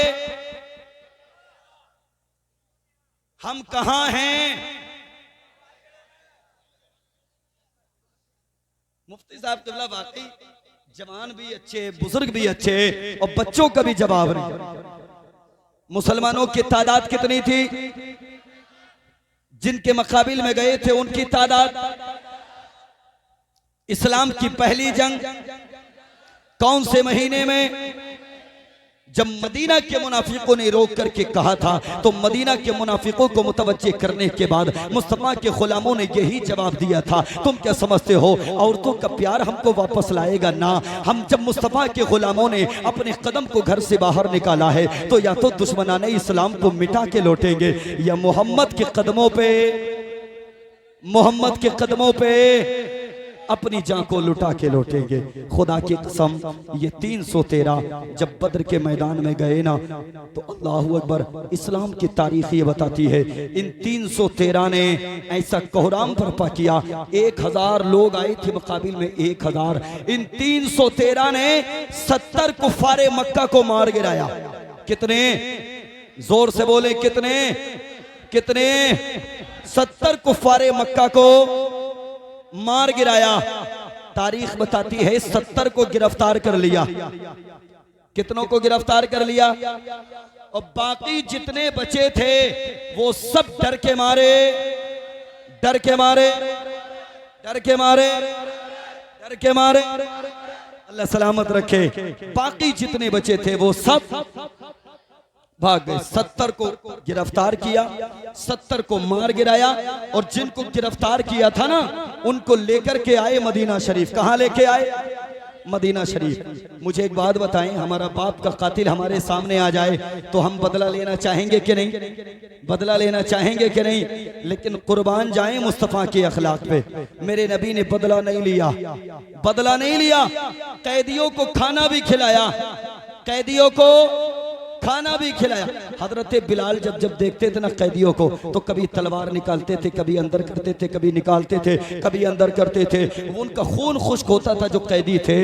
S1: हम कहां हैं? मुफ्ती साहब क़िबला वाकई जवान भी अच्छे, बुजुर्ग भी अच्छे, और बच्चों का भी जवाब नहीं। मुसलमानों की तादाद कितनी थी? जिनके मुकाबिल में गए थे उनकी तादाद। इस्लाम की पहली जंग कौन से महीने में? जब मदीना के मुनाफिकों ने रोक करके कहा था, तो मदीना के मुनाफिकों को मुतवज्जे करने के बाद मुस्तफा के गुलामों ने यही जवाब दिया था, तुम क्या समझते हो औरतों का प्यार हमको वापस लाएगा? ना, हम जब मुस्तफा के गुलामों ने अपने कदम को घर से बाहर निकाला है तो या तो दुश्मनाने इस्लाम को मिटा के लौटेंगे, या मोहम्मद के कदमों पे, मोहम्मद के कदमों पे अपनी जान को लुटा के लौटेंगे। खुदा की कसम, ये 313 जब बद्र के मैदान में गए ना तो अल्लाहु अकबर, इस्लाम की तारीख ये बताती है इन 313 ने ऐसा कोहराम बर्पा किया। 1000 लोग आए थे मुकाबिल में 1000। इन 313 ने 70 कुफारे मक्का को मार गिराया। कितने? जोर से बोले, कितने? कितने? 70 कुफारे मक्का को मार गिराया। तारीख बताती है 70 को गिरफ्तार कर लिया। कितनों को गिरफ्तार कर लिया? और बाकी जितने बचे थे वो सब डर के मारे, डर के मारे, डर के मारे, डर के मारे, अल्लाह सलामत रखे। बाकी जितने बचे थे वो सब भाग गए। 70 को गिरफ्तार किया, 70 को मार गिराया, और जिनको गिरफ्तार किया था ना उनको लेकर के आए मदीना शरीफ। कहां लेके आए? मदीना शरीफ। मुझे एक बात बताएं, हमारा बाप का कातिल हमारे सामने आ जाए तो हम बदला लेना चाहेंगे कि नहीं? बदला लेना चाहेंगे कि नहीं? लेकिन कुर्बान जाएं मुस्तफा के अखलाक पे। मेरे नबी ने बदला नहीं लिया, बदला नहीं लिया। कैदियों को खाना भी खिलाया, कैदियों को खाना भी खिलाया। हजरत बिलाल जब जब देखते थे ना कैदियों को, तो कभी तलवार निकालते थे, कभी अंदर करते थे, कभी निकालते थे, कभी अंदर करते थे। उनका खून खुश्क होता था जो कैदी थे।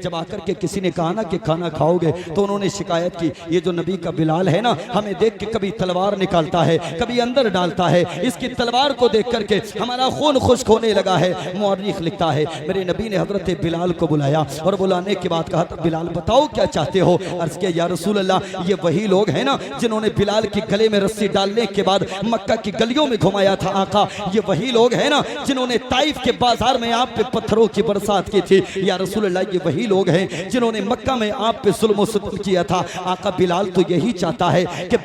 S1: जब आकर के किसी ने कहा ना कि खाना खाओगे, तो उन्होंने शिकायत की, ये जो नबी का बिलाल है ना, हमें देख के कभी तलवार निकालता है, कभी अंदर डालता है, इसकी तलवार को देख करके हमारा खून खुश्क होने लगा है। मुअर्रिख लिखता है, मेरे नबी ने हजरत बिलाल को बुलाया और बुलाने के बाद कहा, बिलाल बताओ क्या चाहते हो। अर्ज किया, या रसूल अल्लाह, ये वही लोग हैं ना जिन्होंने बिलाल के गले में रस्सी डालने के बाद मक्का की गलियों में घुमाया था। आका, ये वही लोग हैं ना जिन्होंने ताइफ के बाजार में आप पे पत्थरों की बरसात की थी। या रसूल अल्लाह, ये वही लोग हैं जिन्होंने मक्का में आप पे जुल्म सितम किया था। आका, बिलाल तो यही चाहता है कि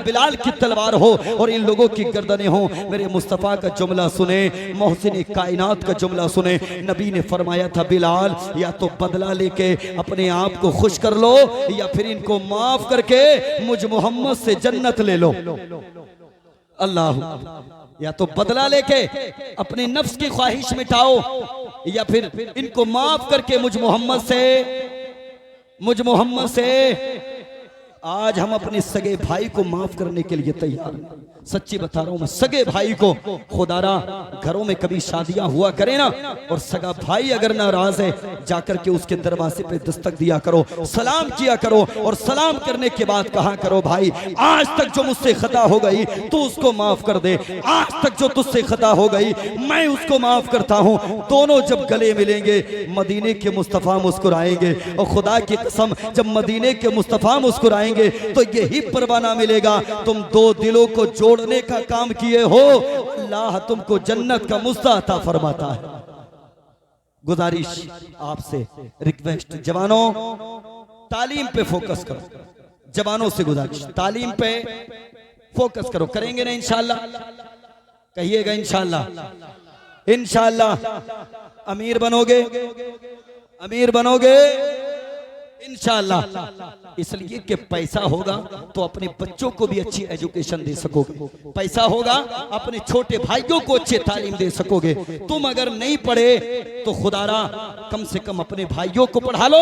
S1: बिलाल की तलवार हो और इन लोगों की गर्दनें हो। मेरे मुस्तफ़ा का जुमला सुने, मोहसिन कायनात का जुमला सुने। नबी ने फरमाया था, बिलाल या तो बदला लेके अपने आप को खुश कर लो, या फिर इनको माफ करके मुझ मोहम्मद से जन्नत ले लो। अल्लाह, या तो बदला लेके अपने नफ्स की ख्वाहिश मिटाओ, या फिर इनको माफ करके मुझ मोहम्मद से आज हम अपने सगे भाई को माफ करने के लिए तैयार हैं। सच्ची बता रहा हूं मैं, सगे भाई को, खुदारा घरों में कभी शादियां हुआ करे ना, और सगा भाई अगर नाराज है, जाकर के उसके दरवाजे पे दस्तक दिया करो, सलाम किया करो, और सलाम करने के बाद कहा करो, भाई आज तक जो मुझसे खता हो गई तू उसको माफ कर दे, आज तक जो तुझसे खता हो गई मैं उसको माफ करता हूं। दोनों जब गले मिलेंगे, मदीने के मुस्तफ़ा मुस्कुराएंगे, और खुदा की कसम जब मदीने के मुस्तफ़ा मुस्कुराएंगे तो यही परवाना मिलेगा, तुम दो दिलों को जोड़ने का काम किए हो, अल्लाह तुमको जन्नत का मुफ्त अता फरमाता है। गुजारिश आपसे, रिक्वेस्ट, जवानों तालीम पे फोकस करो। जवानों से गुजारिश, तालीम पे फोकस करो। करेंगे ना इंशाअल्लाह? कहिएगा इंशाअल्लाह। इंशाअल्लाह अमीर बनोगे, अमीर बनोगे इंशाअल्लाह। इसलिए कि पैसा होगा तो अपने बच्चों को भी अच्छी एजुकेशन दे सकोगे, पैसा होगा अपने छोटे भाइयों को अच्छी तालीम दे सकोगे। तुम अगर नहीं पढ़े तो खुदारा कम से कम अपने भाइयों को पढ़ा लो,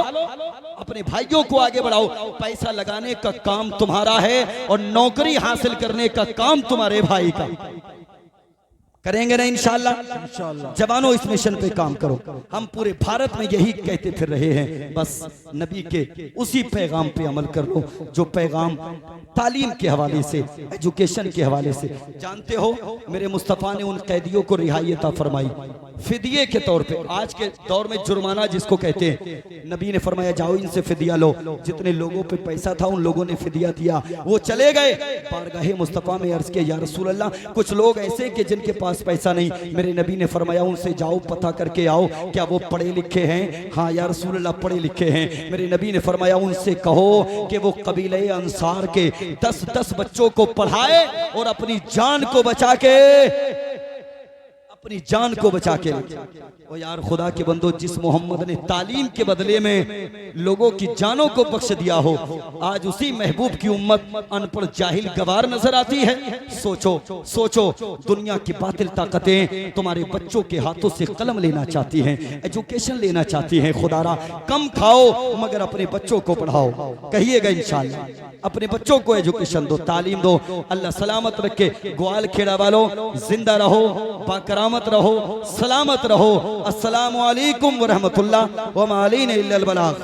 S1: अपने भाइयों को आगे बढ़ाओ। पैसा लगाने का काम तुम्हारा है और नौकरी हासिल करने का काम तुम्हारे भाई का। करेंगे ना इंशाअल्लाह? जवानों इस मिशन पे काम करो। हम पूरे भारत में यही कहते फिर रहे हैं, बस नबी के उसी पैगाम पे अमल कर लो जो पैगाम तालीम के हवाले से, एजुकेशन के हवाले से। जानते हो मेरे मुस्तफ़ा ने उन कैदियों को रिहाई अता फरमाई फिदिये के तौर पे। आज के दौर में जुर्माना जिसको कहते हैं, नबी ने फरमाया जाओ इनसे फिदिया लो। जितने लोगों पे पैसा था उन लोगों ने फिदिया दिया, वो चले गए। बारगाहे मुस्तफ़ा में अर्ज किया, या रसूल अल्लाह, कुछ लोग ऐसे कि जिनके पास पैसा नहीं। मेरे नबी ने फरमाया उनसे जाओ पता करके आओ क्या वो पढ़े लिखे हैं। हाँ या रसूल अल्लाह पढ़े लिखे हैं। मेरे नबी ने फरमाया उनसे कहो कि वो कबीले अंसार के 10-10 बच्चों को पढ़ाए और अपनी जान को बचा के ओ यार खुदा के बंदो, जिस मोहम्मद ने तालीम के बदले में लोगों की जानों को बख्श दिया हो, आज उसी महबूब की उम्मत अनपढ़ जाहिल गवार नजर आती है। सोचो दुनिया की बातिल ताकतें तुम्हारे बच्चों के हाथों से कलम लेना चाहती हैं, एजुकेशन लेना चाहती हैं। खुदारा कम खाओ मगर अपने बच्चों को पढ़ाओ। कहिएगा इंशाअल्लाह, अपने बच्चों को एजुकेशन दो, तालीम दो। अल्लाह सलामत रखे। ग्वाल खेड़ा वालों जिंदा रहो, बाकरामत रहो, सलामत रहो। अस्सलामु अलैकुम व रहमतुल्लाह व मा अलैना इल्लल बलाग।